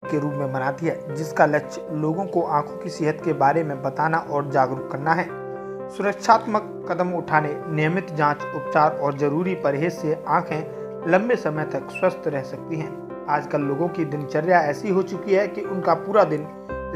के रूप में बनाती है, जिसका लक्ष्य लोगों को आंखों की सेहत के बारे में बताना और जागरूक करना है। सुरक्षात्मक कदम उठाने, नियमित जांच, उपचार और जरूरी परहेज से आंखें लंबे समय तक स्वस्थ रह सकती हैं। आजकल लोगों की दिनचर्या ऐसी हो चुकी है कि उनका पूरा दिन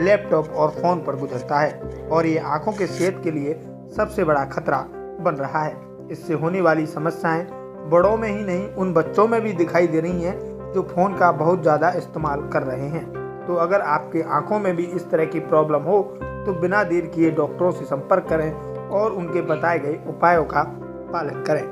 लैपटॉप और फोन पर गुजरता है और ये आंखों के सेहत के लिए सबसे बड़ा खतरा बन रहा है। इससे होने वाली समस्याएं बड़ों में ही नहीं, उन बच्चों में भी दिखाई दे रही हैं जो फोन का बहुत ज़्यादा इस्तेमाल कर रहे हैं। तो अगर आपके आंखों में भी इस तरह की प्रॉब्लम हो तो बिना देर किए डॉक्टरों से संपर्क करें और उनके बताए गए उपायों का पालन करें।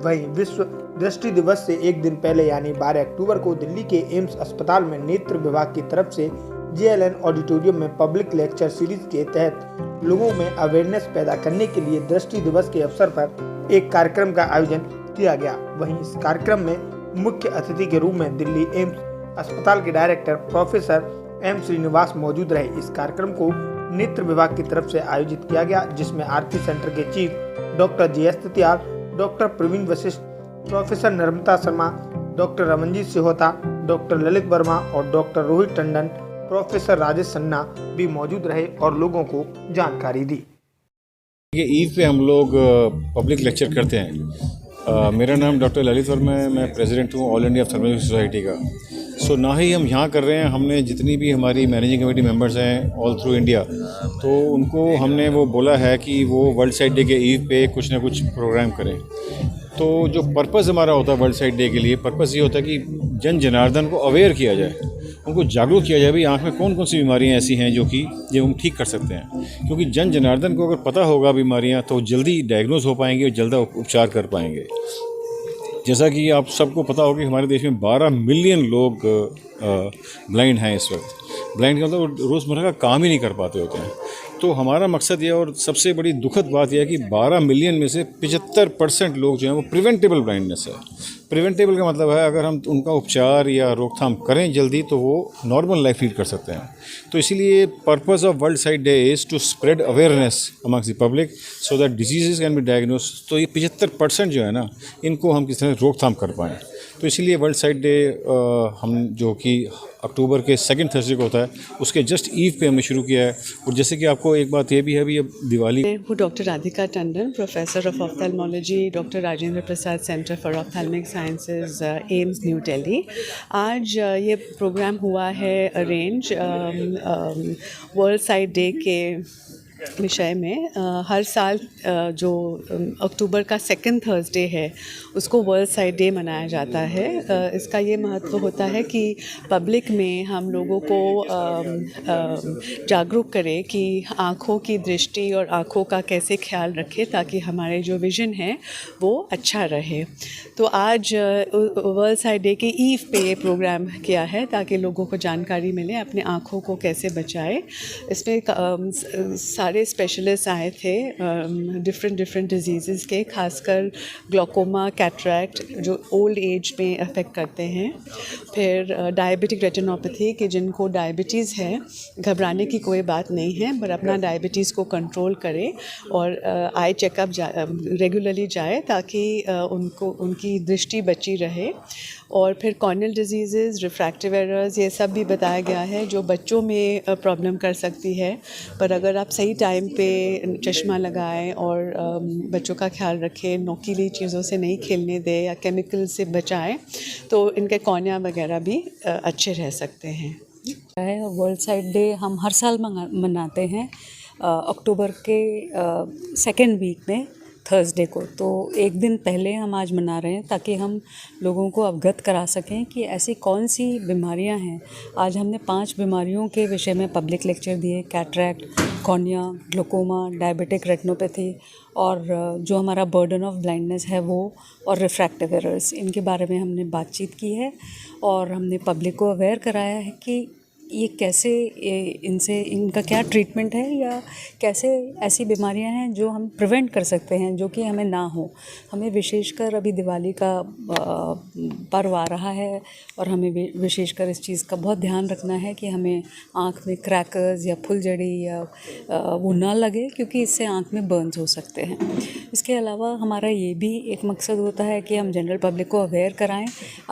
वहीं विश्व दृष्टि दिवस से एक दिन पहले यानी 12 अक्टूबर को दिल्ली के एम्स अस्पताल में नेत्र विभाग की तरफ से JLN ऑडिटोरियम में पब्लिक लेक्चर सीरीज के तहत लोगों में अवेयरनेस पैदा करने के लिए दृष्टि दिवस के अवसर पर एक कार्यक्रम का आयोजन किया गया। वहीं इस कार्यक्रम में मुख्य अतिथि के रूप में दिल्ली एम्स अस्पताल के डायरेक्टर प्रोफेसर M श्रीनिवास मौजूद रहे। इस कार्यक्रम को नेत्र विभाग की तरफ से आयोजित किया गया, जिसमें आरती सेंटर के chief doctor JS Titiyal, doctor Praveen Vashisht, professor Narmada Sharma, doctor Ramanjeet Sihota, doctor Lalit Verma और डॉक्टर रोहित टंडन, प्रोफेसर राजेश सन्ना भी मौजूद रहे और लोगों को जानकारी दी। ये ईव पे हम लोग पब्लिक लेक्चर करते हैं। मेरा नाम डॉक्टर ललित वर्मा है, मैं प्रेसिडेंट हूँ ऑल इंडिया ऑप्थेल्मोलॉजी सोसाइटी का। ना ही हम यहाँ कर रहे हैं, हमने जितनी भी हमारी मैनेजिंग कमेटी मेंबर्स हैं ऑल थ्रू इंडिया, तो उनको हमने वो बोला है कि वो वर्ल्ड साइट डे के ईव पे कुछ ना कुछ प्रोग्राम करें। तो जो पर्पज़ हमारा होता है वर्ल्ड साइट डे के लिए, पर्पज़ ये होता है कि जन जनार्दन को अवेयर किया जाए, उनको जागरूक किया जाए भाई आँख में कौन कौन सी बीमारियाँ ऐसी हैं जो हम ठीक कर सकते हैं। क्योंकि जन जनार्दन को अगर पता होगा बीमारियाँ तो जल्दी डायग्नोज हो पाएंगे और जल्दी उपचार कर पाएंगे। जैसा कि आप सबको पता होगा कि हमारे देश में 12 मिलियन लोग ब्लाइंड हैं इस वक्त। ब्लाइंड का मतलब रोज़मर्रा का काम ही नहीं कर पाते होते हैं। तो हमारा मकसद यह और सबसे बड़ी दुखद बात यह है कि 12 मिलियन में से 75% लोग जो हैं वो प्रिवेंटेबल ब्लाइंडनेस है। प्रिवेंटेबल का मतलब है अगर हम उनका उपचार या रोकथाम करें जल्दी तो वो नॉर्मल लाइफ लीड कर सकते हैं। तो इसीलिए purpose of World Sight Day is to spread awareness amongst the public so that disease can be diagnose. तो ये 75% जो है ना, इनको हम किस तरह रोकथाम कर पाएँ। तो इसीलिए वर्ल्ड साइट डे हम जो कि अक्टूबर के सेकंड थर्सडे को होता है, उसके जस्ट ईव पे हमने शुरू किया है। और जैसे कि आपको एक बात ये भी है, अभी अब दिवाली। मैं हूँ doctor Radhika Tandon, professor of ophthalmology, doctor Rajendra Prasad centre for ophthalmic sciences, AIIMS new Delhi. आज ये प्रोग्राम हुआ है अरेंज वर्ल्ड साइट डे के विषय में। हर साल जो अक्टूबर का सेकंड थर्सडे है उसको वर्ल्ड साइट डे मनाया जाता है। इसका ये महत्व होता है कि पब्लिक में हम लोगों को जागरूक करें कि आँखों की दृष्टि और आँखों का कैसे ख्याल रखें ताकि हमारे जो विज़न है वो अच्छा रहे। तो आज वर्ल्ड साइट डे के ईव पे ये प्रोग्राम किया है ताकि लोगों को जानकारी मिले अपने आँखों को कैसे बचाए। इसमें सारे स्पेशलिस्ट आए थे डिफरेंट डिजीज़ के, खासकर ग्लोकोमा, कैटरैक्ट जो ओल्ड एज में अफेक्ट करते हैं। फिर डायबिटिक रेटिनोपैथी कि जिनको डायबिटीज़ है, घबराने की कोई बात नहीं है, पर अपना डायबिटीज़ को कंट्रोल करें और आई चेकअप रेगुलरली जाए ताकि उनको उनकी दृष्टि बची रहे। और फिर कॉर्नियल डिजीज़, रिफ्रैक्टिव एरर्स, ये सब भी बताया गया है जो बच्चों में प्रॉब्लम कर सकती है। पर अगर आप सही टाइम पे चश्मा लगाएं और बच्चों का ख्याल रखें, नोकीली चीज़ों से नहीं खेलने दें या केमिकल से बचाएं, तो इनके कॉर्निया वगैरह भी अच्छे रह सकते हैं। वर्ल्ड साइट डे हम हर साल मनाते हैं अक्टूबर के सेकेंड वीक में थर्सडे को। तो एक दिन पहले हम आज मना रहे हैं ताकि हम लोगों को अवगत करा सकें कि ऐसी कौन सी बीमारियां हैं। आज हमने 5 बीमारियों के विषय में पब्लिक लेक्चर दिए: cataract, cornea, glaucoma, diabetic retinopathy और जो हमारा बर्डन ऑफ ब्लाइंडनेस है वो, और रिफ्रैक्टिव एरर्स। इनके बारे में हमने बातचीत की है और हमने पब्लिक को अवेयर कराया है कि ये कैसे इनका क्या ट्रीटमेंट है या कैसे ऐसी बीमारियां हैं जो हम प्रिवेंट कर सकते हैं जो कि हमें ना हो। हमें विशेषकर अभी दिवाली का पर्व आ रहा है और हमें विशेषकर इस चीज़ का बहुत ध्यान रखना है कि हमें आँख में क्रैकर्स या फुलझड़ी या वो ना लगे, क्योंकि इससे आँख में बर्न्स हो सकते हैं। इसके अलावा हमारा ये भी एक मकसद होता है कि हम जनरल पब्लिक को अवेयर कराएं।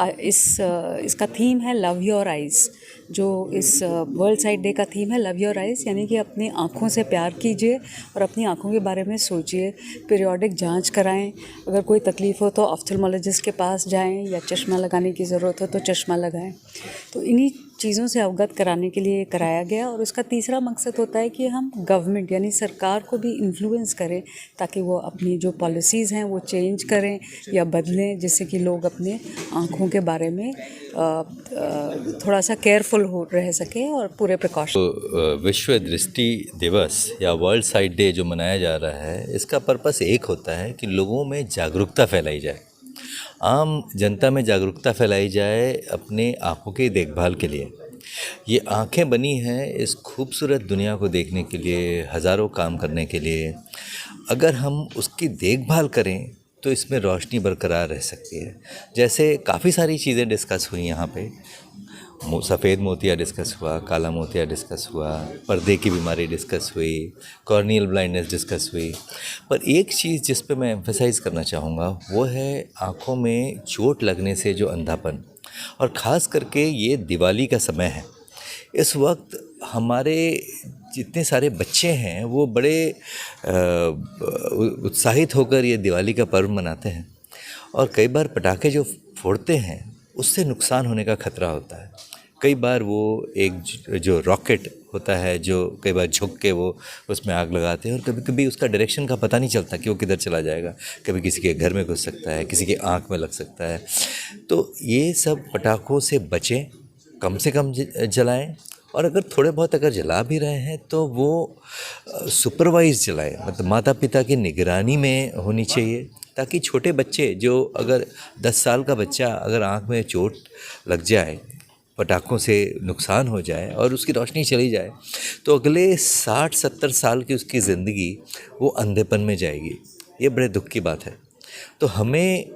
इसका थीम है लव योर आइज़, जो इस इस वर्ल्ड साइट डे का थीम है लव योर आइज़, यानी कि अपनी आँखों से प्यार कीजिए और अपनी आँखों के बारे में सोचिए। पीरियोडिक जांच कराएं, अगर कोई तकलीफ़ हो तो ऑफ्थल्मोलॉजिस्ट के पास जाएं, या चश्मा लगाने की ज़रूरत हो तो चश्मा लगाएं। तो इन्हीं चीज़ों से अवगत कराने के लिए कराया गया। और उसका तीसरा मकसद होता है कि हम गवर्नमेंट यानी सरकार को भी इन्फ्लुएंस करें, ताकि वो अपनी जो पॉलिसीज़ हैं वो चेंज करें या बदलें, जिससे कि लोग अपने आँखों के बारे में थोड़ा सा केयरफुल हो रह सके और पूरे प्रिकॉशन। विश्व दृष्टि दिवस या वर्ल्ड साइट डे जो मनाया जा रहा है, इसका पर्पस एक होता है कि लोगों में जागरूकता फैलाई जाए, आम जनता में जागरूकता फैलाई जाए अपने आँखों की देखभाल के लिए। ये आँखें बनी हैं इस खूबसूरत दुनिया को देखने के लिए, हज़ारों काम करने के लिए। अगर हम उसकी देखभाल करें तो इसमें रोशनी बरकरार रह सकती है। जैसे काफ़ी सारी चीज़ें डिस्कस हुई यहाँ पे, सफ़ेद मोतिया डिस्कस हुआ, काला मोतिया डिस्कस हुआ, पर्दे की बीमारी डिस्कस हुई, कॉर्नियल ब्लाइंडनेस डिस्कस हुई। पर एक चीज़ जिस पे मैं एम्फसाइज़ करना चाहूँगा वो है आँखों में चोट लगने से जो अंधापन, और ख़ास करके ये दिवाली का समय है। इस वक्त हमारे जितने सारे बच्चे हैं वो बड़े उत्साहित होकर ये दिवाली का पर्व मनाते हैं, और कई बार पटाखे जो फोड़ते हैं उससे नुकसान होने का ख़तरा होता है। कई बार वो एक जो रॉकेट होता है जो कई बार झुक के वो उसमें आग लगाते हैं, और कभी कभी उसका डायरेक्शन का पता नहीं चलता कि वो किधर चला जाएगा। कभी किसी के घर में घुस सकता है, किसी के आँख में लग सकता है। तो ये सब पटाखों से बचें, कम से कम जलाएं, और अगर थोड़े बहुत अगर जला भी रहे हैं तो वो सुपरवाइज जलाएं, मतलब माता पिता की निगरानी में होनी चाहिए, ताकि छोटे बच्चे जो अगर 10 साल का बच्चा अगर आँख में चोट लग जाए, पटाखों से नुकसान हो जाए और उसकी रोशनी चली जाए, तो अगले 60-70 साल की उसकी ज़िंदगी वो अंधेपन में जाएगी। ये बड़े दुख की बात है। तो हमें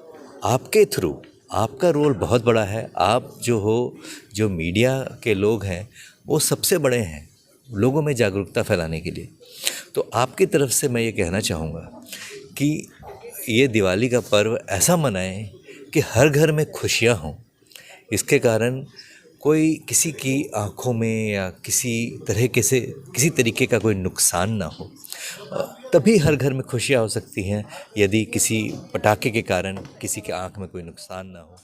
आपके थ्रू, आपका रोल बहुत बड़ा है। आप जो मीडिया के लोग हैं वो सबसे बड़े हैं लोगों में जागरूकता फैलाने के लिए। तो आपकी तरफ से मैं ये कहना चाहूँगा कि ये दिवाली का पर्व ऐसा मनाएं कि हर घर में खुशियाँ हों। इसके कारण कोई किसी की आँखों में या किसी तरीके का कोई नुकसान ना हो। तभी हर घर में खुशियाँ हो सकती हैं, यदि किसी पटाखे के कारण किसी के आँख में कोई नुकसान ना हो।